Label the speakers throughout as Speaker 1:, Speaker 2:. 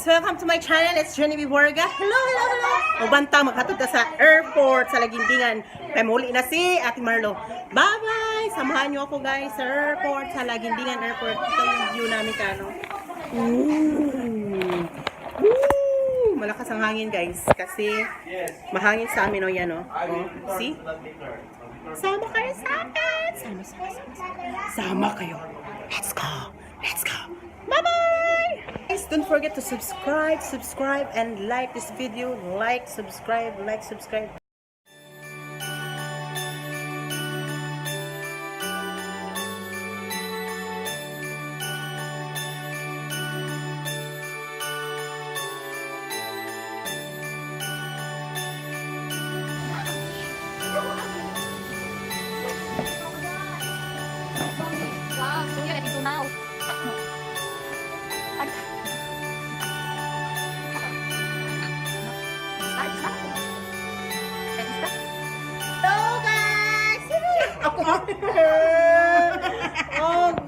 Speaker 1: welcome to my channel. It's Genevieve Borga. Hello, hello, hello. Ubantang maghatod ta sa airport sa Laguindingan. Kay muli na si Ate Marlo. Bye-bye. Samahan niyo ako guys sa airport, sa Laguindingan airport. Ito yung view namin kano. Malakas ang hangin guys kasi mahangin sa amin yan see? Sama kayo sa akin. Sama kayo. Let's go. Let's go. Bye-bye. Guys, don't forget to subscribe and like this video. Like, subscribe. Hello guys! Ako oh.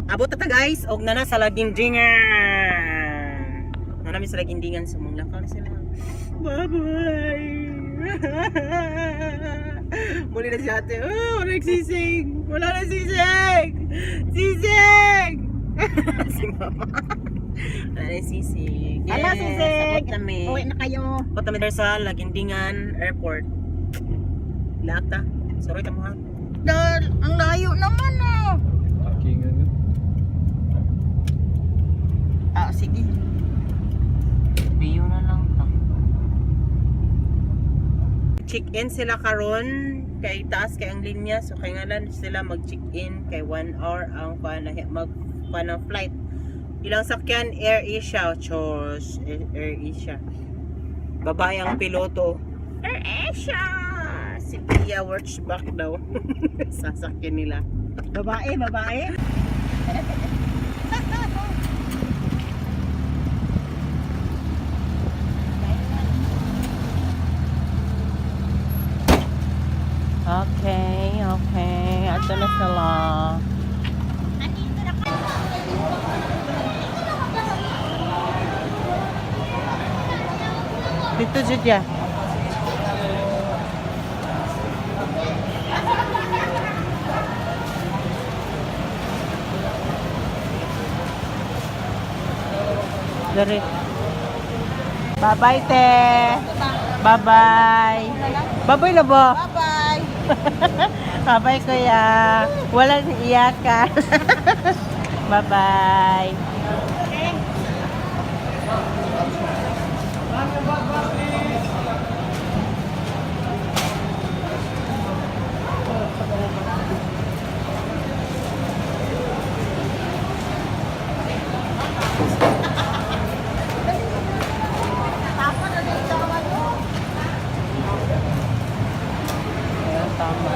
Speaker 1: Abot na ta guys, og na sa Laguindingan. namin sa Laguindingan, sumunglakaw na sila. Bye-bye! Muli na si ate. Oh, nagsising! Wala na sisig! Sisig! Si mama. Wala na sisig. Yes,
Speaker 2: Ala, sisig!
Speaker 1: sabot kami.
Speaker 2: Uwi na kayo.
Speaker 1: Sabot kami dahil sa Laguindingan Airport. Lata. Sorry ka mo ha.
Speaker 2: Dahil, ang layo naman ah.
Speaker 3: Parking ano?
Speaker 2: Sige.
Speaker 1: Biyo na lang ta. Check-in sila karon kay taas kay ang linya, so kay ngalan sila mag-check-in kay 1 hour ang ng flight. Ilang sakyan? Air Asia, chos. Air Asia. Babae ang piloto. Air Asia. Si Pia watch back daw. Sasakyan nila.
Speaker 2: Babae.
Speaker 1: Okay. Ato na sila. Dito jud ya. Dari. Bye-bye, te. Bye-bye. Bye-bye na ba?
Speaker 2: Bye-bye.
Speaker 1: Bye-bye, kuya. Walang iyakan. Bye-bye. Tama.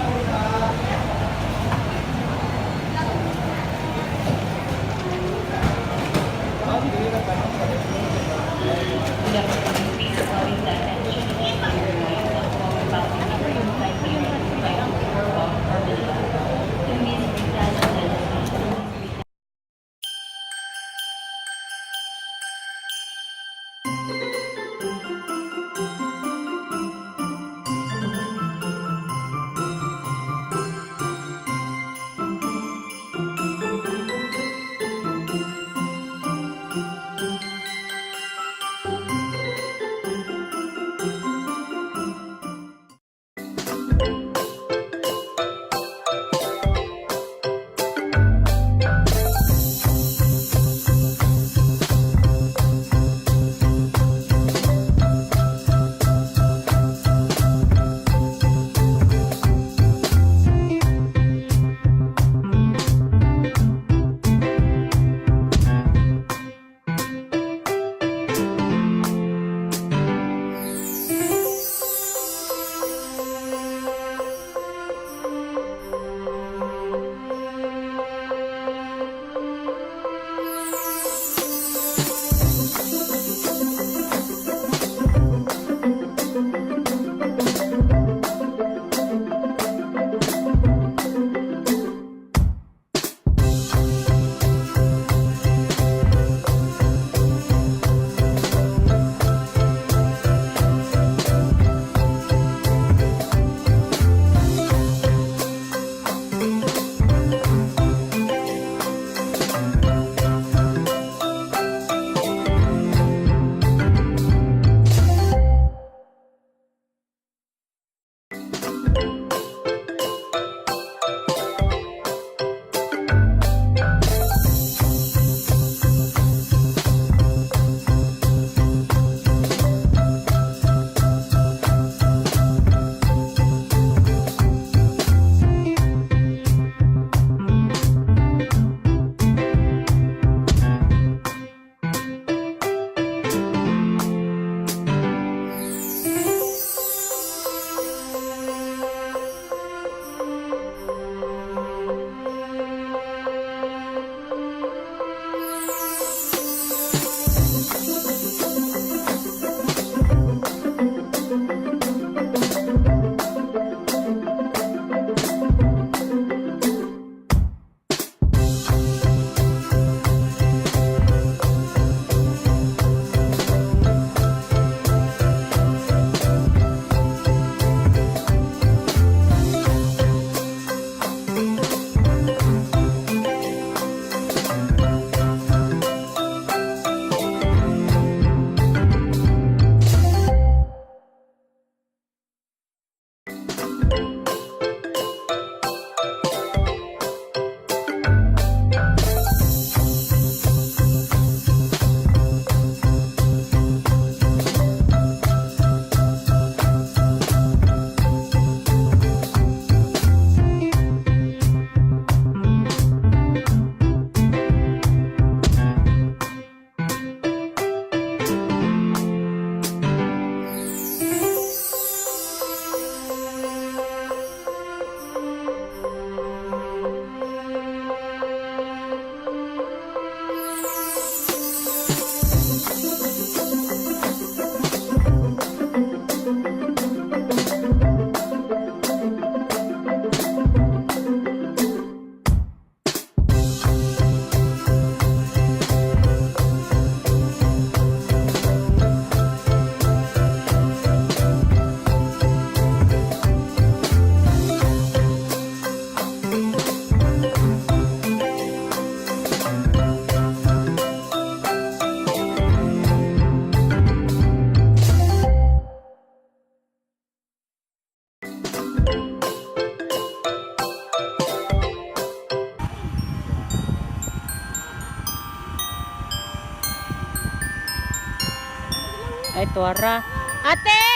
Speaker 3: Ay, tuwara. Ate!